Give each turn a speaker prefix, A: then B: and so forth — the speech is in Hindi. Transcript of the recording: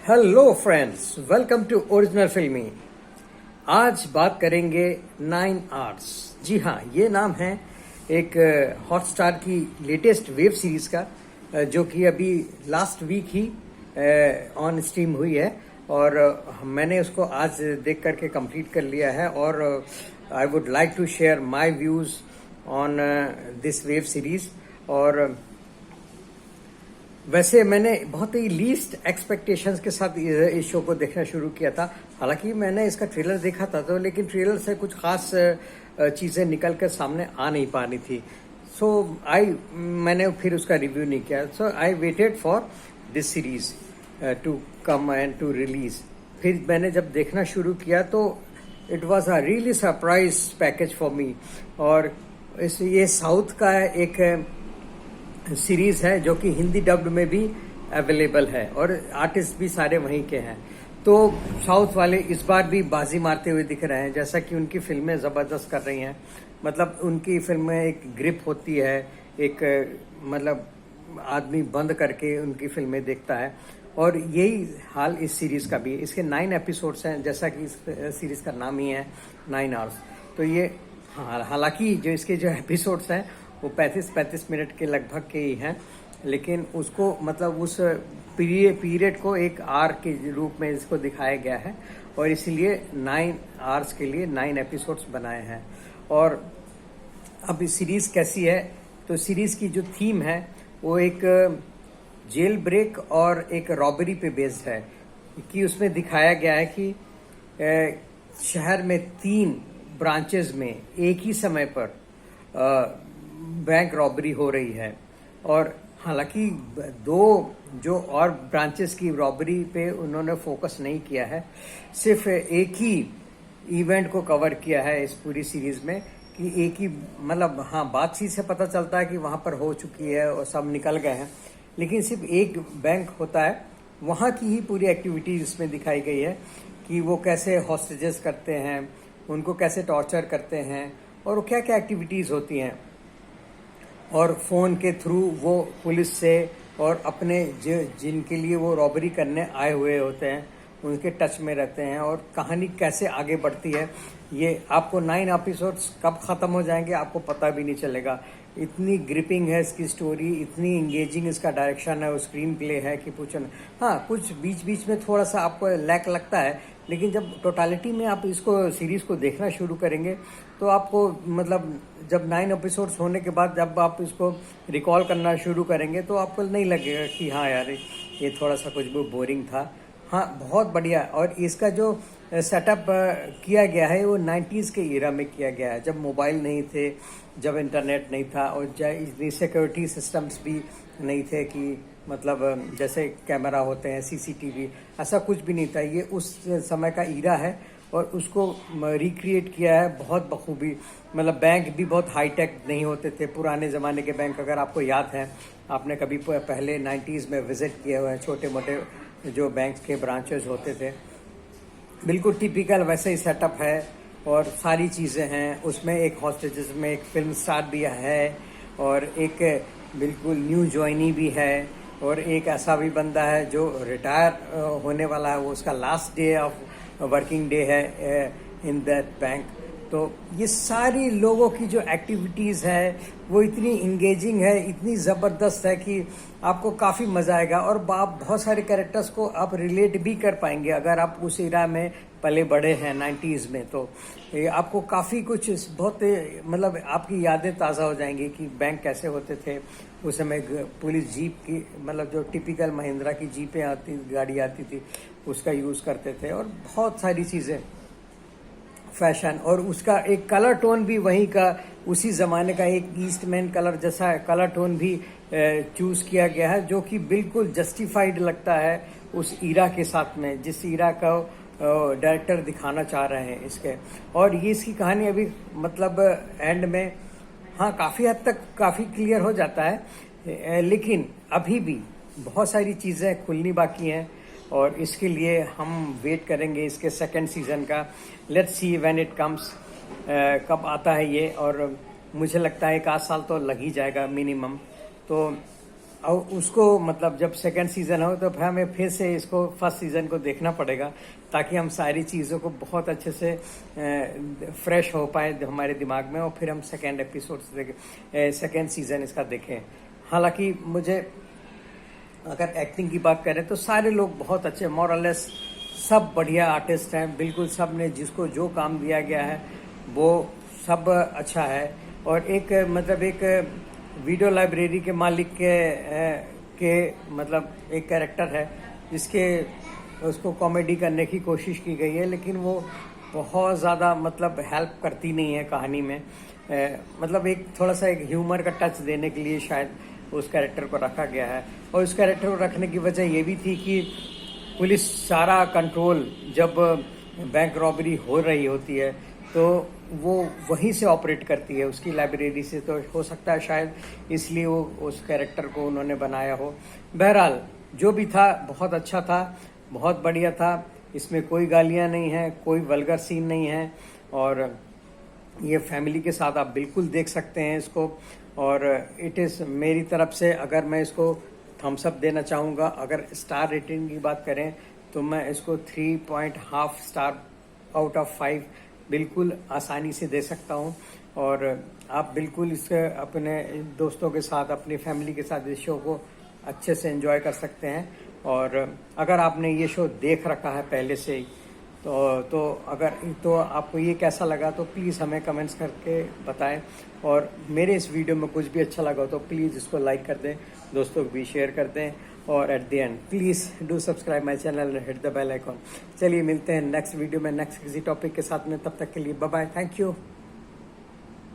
A: Hello friends, welcome to Original Filmy. आज बात करेंगे 9 आवर्स। जी हाँ, ये नाम है एक हॉटस्टार की लेटेस्ट वेब सीरीज का, जो कि अभी लास्ट वीक ही ऑन स्ट्रीम हुई है और मैंने उसको आज देख करके कंप्लीट कर लिया है। और I would like to share my views on this web series. और वैसे मैंने बहुत ही लीस्ट एक्सपेक्टेशंस के साथ इस शो को देखना शुरू किया था। हालांकि मैंने इसका ट्रेलर देखा था तो, लेकिन ट्रेलर से कुछ खास चीजें निकल कर सामने आ नहीं पा रही थी। मैंने फिर उसका रिव्यू नहीं किया। So I waited for this series to come and to release. फिर मैंने जब देखना शुरू किया तो it was a really surprise package for me. और ये साउथ का एक सीरीज है जो कि हिंदी डब्ड में भी अवेलेबल है और आर्टिस्ट भी सारे वहीं के हैं। तो साउथ वाले इस बार भी बाजी मारते हुए दिख रहे हैं, जैसा कि उनकी फिल्में जबरदस्त कर रही हैं। मतलब उनकी फिल्में एक ग्रिप होती है, एक मतलब आदमी बंद करके उनकी फिल्में देखता है। और यही हाल इस सीरीज का भी है। इसके 9 एपिसोड्स हैं, जैसा कि इस सीरीज का नाम ही है 9 आवर्स। तो ये हालांकि जो इसके जो एपिसोड्स हैं वो 35 मिनट के लगभग के ही हैं, लेकिन उसको मतलब उस पीरियड को एक आर के रूप में इसको दिखाया गया है और इसीलिए 9 आवर्स के लिए 9 एपिसोड्स बनाए हैं। और अब इस सीरीज कैसी है, तो सीरीज की जो थीम है वो एक जेल ब्रेक और एक रॉबरी पे बेस्ड है। कि उसमें दिखाया गया है कि शहर में 3 ब्रांचेस में एक ही समय पर बैंक रॉबरी हो रही है। और हालांकि 2 जो और ब्रांचेस की रॉबरी पे उन्होंने फोकस नहीं किया है, सिर्फ एक ही इवेंट को कवर किया है इस पूरी सीरीज में। कि एक ही मतलब बातचीत से पता चलता है कि वहां पर हो चुकी है और सब निकल गए हैं, लेकिन सिर्फ एक बैंक होता है, वहां की ही पूरी एक्टिविटीज इसमें दिखाई गई है कि वो कैसे हॉस्टेजेस करते हैं, उनको कैसे टॉर्चर करते हैं और क्या क्या एक्टिविटीज होती हैं। और फोन के थ्रू वो पुलिस से और अपने जिनके लिए वो रॉबरी करने आए हुए होते हैं उनके टच में रहते हैं। और कहानी कैसे आगे बढ़ती है, ये आपको 9 एपिसोड्स कब खत्म हो जाएंगे आपको पता भी नहीं चलेगा। इतनी ग्रिपिंग है इसकी स्टोरी, इतनी इंगेजिंग इसका डायरेक्शन है और स्क्रीन प्ले है कि पूछो ना। हाँ, कुछ बीच बीच में थोड़ा सा आपको लैक लगता है, लेकिन जब टोटालिटी में आप इसको सीरीज को देखना शुरू करेंगे तो आपको मतलब जब 9 एपिसोड्स होने के बाद जब आप इसको रिकॉल करना शुरू करेंगे तो आपको नहीं लगेगा कि हाँ यार ये थोड़ा सा कुछ भी बोरिंग था। हाँ, बहुत बढ़िया। और इसका जो सेटअप किया गया है वो 90s के ईरा में किया गया है, जब मोबाइल नहीं थे, जब इंटरनेट नहीं था और इतनी सिक्योरिटी सिस्टम्स भी नहीं थे कि मतलब जैसे कैमरा होते हैं, सीसीटीवी, ऐसा कुछ भी नहीं था। ये उस समय का ईरा है और उसको रिक्रिएट किया है बहुत बखूबी। मतलब बैंक भी बहुत हाईटेक नहीं होते थे पुराने ज़माने के बैंक। अगर आपको याद है, आपने कभी पहले 90s में विजिट किए हुए हैं, छोटे मोटे जो बैंक के ब्रांचेस होते थे, बिल्कुल टिपिकल वैसे ही सेटअप है और सारी चीज़ें हैं उसमें। एक हॉस्टेजेस में एक फिल्म स्टार भी है और एक बिल्कुल न्यू ज्वाइनी भी है और एक ऐसा भी बंदा है जो रिटायर होने वाला है, वो उसका last day of working day है इन दैट बैंक। तो ये सारी लोगों की जो एक्टिविटीज़ है वो इतनी इंगेजिंग है, इतनी ज़बरदस्त है कि आपको काफ़ी मज़ा आएगा। और आप बहुत सारे कैरेक्टर्स को आप रिलेट भी कर पाएंगे अगर आप उस एरा में पले बड़े हैं 90s में। तो आपको काफ़ी कुछ बहुत मतलब आपकी यादें ताज़ा हो जाएंगी कि बैंक कैसे होते थे उस समय। पुलिस जीप की मतलब जो टिपिकल महिंद्रा की जीपें गाड़ी आती थी उसका यूज़ करते थे और बहुत सारी चीज़ें, फैशन। और उसका एक कलर टोन भी वहीं का, उसी ज़माने का एक ईस्टमैन कलर जैसा कलर टोन भी चूज़ किया गया है, जो कि बिल्कुल जस्टिफाइड लगता है उस ईरा के साथ में, जिस ईरा का डायरेक्टर दिखाना चाह रहे हैं इसके। और ये इसकी कहानी अभी मतलब एंड में हाँ काफ़ी हद तक काफ़ी क्लियर हो जाता है, लेकिन अभी भी बहुत सारी चीज़ें खुलनी बाकी हैं और इसके लिए हम वेट करेंगे इसके 2nd सीजन का। Let's see when it comes, कब आता है ये। और मुझे लगता है 1 आध साल तो लग ही जाएगा मिनिमम। तो और उसको मतलब जब सेकंड सीजन हो तो फिर हमें फिर से इसको फर्स्ट सीजन को देखना पड़ेगा, ताकि हम सारी चीज़ों को बहुत अच्छे से फ्रेश हो पाए हमारे दिमाग में, और फिर हम सेकंड एपिसोड देखें, सेकंड सीजन इसका देखें। हालांकि मुझे अगर एक्टिंग की बात करें तो सारे लोग बहुत अच्छे, मोरलेस सब बढ़िया आर्टिस्ट हैं, बिल्कुल सब ने जिसको जो काम दिया गया है वो सब अच्छा है। और एक मतलब एक वीडियो लाइब्रेरी के मालिक के मतलब एक कैरेक्टर है जिसके उसको कॉमेडी करने की कोशिश की गई है, लेकिन वो बहुत ज़्यादा मतलब हेल्प करती नहीं है कहानी में। मतलब एक थोड़ा सा एक ह्यूमर का टच देने के लिए शायद उस कैरेक्टर को रखा गया है। और उस कैरेक्टर को रखने की वजह ये भी थी कि पुलिस सारा कंट्रोल जब बैंक रॉबरी हो रही होती है तो वो वहीं से ऑपरेट करती है, उसकी लाइब्रेरी से। तो हो सकता है शायद इसलिए वो उस कैरेक्टर को उन्होंने बनाया हो। बहरहाल जो भी था बहुत अच्छा था, बहुत बढ़िया था। इसमें कोई गालियां नहीं है, कोई वल्गर सीन नहीं है, और ये फैमिली के साथ आप बिल्कुल देख सकते हैं इसको। और इट इज़ मेरी तरफ से, अगर मैं इसको थम्स अप देना चाहूँगा, अगर स्टार रेटिंग की बात करें तो मैं इसको 3.5 स्टार आउट ऑफ 5 बिल्कुल आसानी से दे सकता हूँ। और आप बिल्कुल इसे अपने दोस्तों के साथ, अपनी फैमिली के साथ इस शो को अच्छे से एंजॉय कर सकते हैं। और अगर आपने ये शो देख रखा है पहले से ही तो आपको ये कैसा लगा तो प्लीज़ हमें कमेंट्स करके बताएं। और मेरे इस वीडियो में कुछ भी अच्छा लगा तो प्लीज़ इसको लाइक कर दें, दोस्तों को भी शेयर कर दें, और at the end please do subscribe my channel, hit the bell icon. चलिए मिलते हैं नेक्स्ट वीडियो में नेक्स्ट किसी टॉपिक के साथ में, तब तक के लिए बाय बाय, थैंक यू।